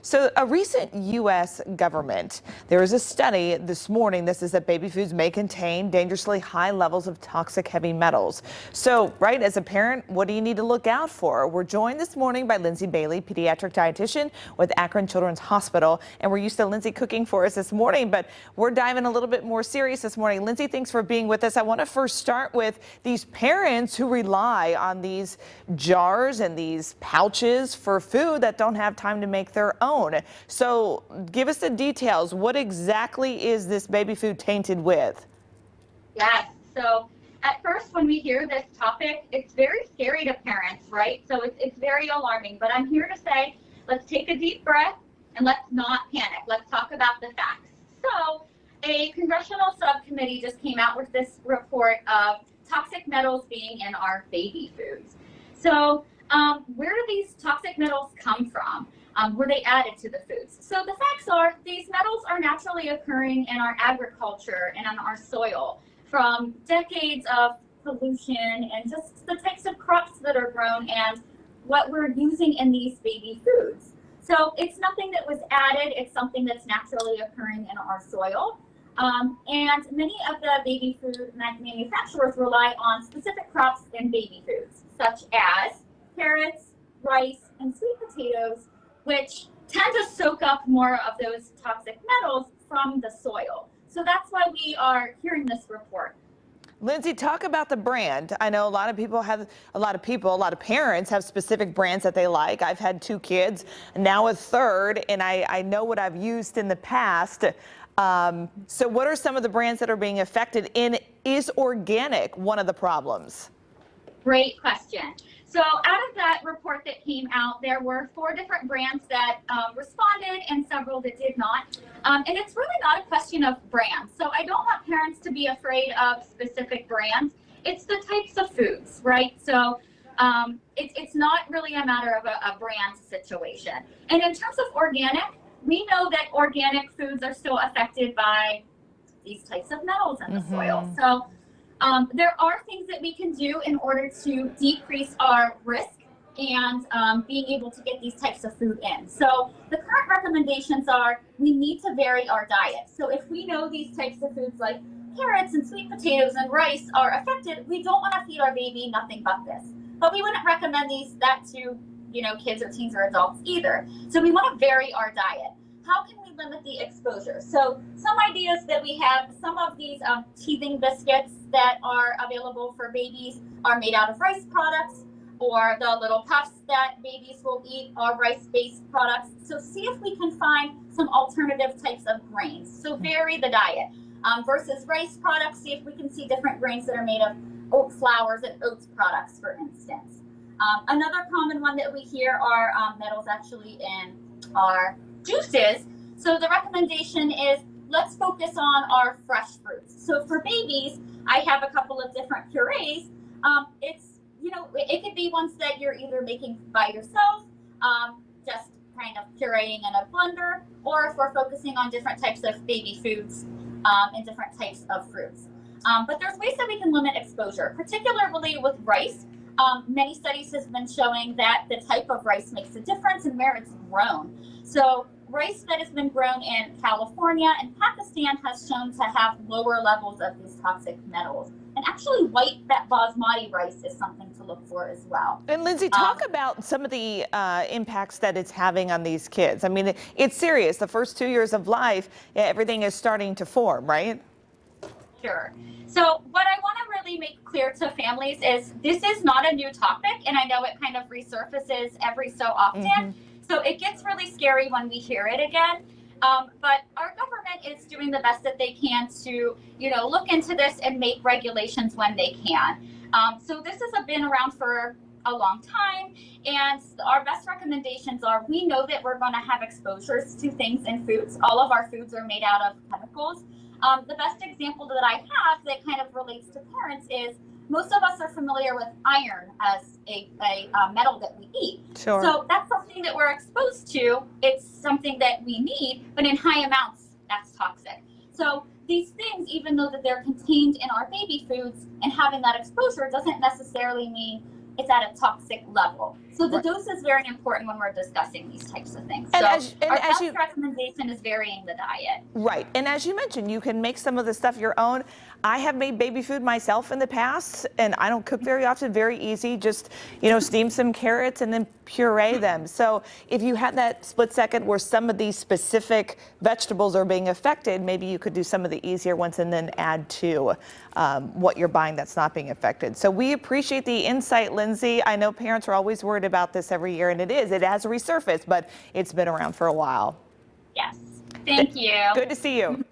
So a recent U.S. government, there is a study this morning that says that baby foods may contain dangerously high levels of toxic heavy metals. So, right, as a parent, what do you need to look out for? We're joined this morning by Lindsay Bailey, pediatric dietitian with Akron Children's Hospital. And we're used to Lindsay cooking for us this morning, but we're diving a little bit more serious this morning. Lindsay, thanks for being with us. I want to first start with these parents who rely on these jars and these pouches for food that don't have time to make their own. So give us the details. What exactly is this baby food tainted with? Yes. So at first, when we hear this topic, it's very scary to parents, right? So it's very alarming. But I'm here to say, let's take a deep breath and let's not panic. Let's talk about the facts. So a congressional subcommittee just came out with this report of toxic metals being in our baby foods. So where do these toxic metals come from? Were they added to the foods? So the facts are these metals are naturally occurring in our agriculture and in our soil from decades of pollution and just the types of crops that are grown and what we're using in these baby foods. So it's nothing that was added, it's something that's naturally occurring in our soil. And many of the baby food manufacturers rely on specific crops in baby foods, such as carrots, rice, and sweet potatoes, which tend to soak up more of those toxic metals from the soil. So that's why we are hearing this report. Lindsay, talk about the brand. I know a lot of parents have specific brands that they like. I've had 2 kids, now a third, and I know what I've used in the past. So what are some of the brands that are being affected? And is organic one of the problems? Great question. So out of that report that came out, there were 4 different brands that responded and several that did not. And it's really not a question of brands. So I don't want parents to be afraid of specific brands. It's the types of foods, right? So it's not really a matter of a brand situation. And in terms of organic, we know that organic foods are still affected by these types of metals in the soil. So there are things that we can do in order to decrease our risk and being able to get these types of food in. So the current recommendations are we need to vary our diet. So if we know these types of foods like carrots and sweet potatoes and rice are affected, we don't want to feed our baby nothing but this. But we wouldn't recommend that to kids or teens or adults either. So we want to vary our diet. How can we limit the exposure? So some ideas that we have, some of these teething biscuits that are available for babies are made out of rice products, or the little puffs that babies will eat are rice-based products. So see if we can find some alternative types of grains. So vary the diet. Versus rice products, see if we can see different grains that are made of oat flours and oats products, for instance. Another common one that we hear are metals actually in our juices. So the recommendation is let's focus on our fresh fruits. So for babies, I have a couple of different purees. It could be ones that you're either making by yourself, just kind of pureeing in a blender, or if we're focusing on different types of baby foods and different types of fruits. But there's ways that we can limit exposure, particularly with rice. Many studies have been showing that the type of rice makes a difference in where it's grown. So rice that has been grown in California and Pakistan has shown to have lower levels of these toxic metals. And actually white basmati rice is something to look for as well. And Lindsay, talk about some of the impacts that it's having on these kids. I mean, it's serious. The first 2 years of life, everything is starting to form, right? Sure. So what I want to really make clear to families is this is not a new topic, and I know it kind of resurfaces every so often. So it gets really scary when we hear it again. But our government is doing the best that they can to, look into this and make regulations when they can. So this has been around for a long time, and our best recommendations are we know that we're going to have exposures to things in foods. All of our foods are made out of chemicals. The best example that I have that kind of relates to parents is most of us are familiar with iron as a metal that we eat. Sure. So that's something that we're exposed to. It's something that we need, but in high amounts, that's toxic. So these things, even though that they're contained in our baby foods and having that exposure doesn't necessarily mean it's at a toxic level. So the dose is very important when we're discussing these types of things. And So our best recommendation is varying the diet. Right. And as you mentioned, you can make some of the stuff your own. I have made baby food myself in the past, and I don't cook very often. Very easy. Just, steam some carrots and then puree them. So if you had that split second where some of these specific vegetables are being affected, maybe you could do some of the easier ones and then add to what you're buying that's not being affected. So we appreciate the insight, Lindsay. I know parents are always worried about this every year, and it has resurfaced, but it's been around for a while. Yes. Thank you. Good to see you.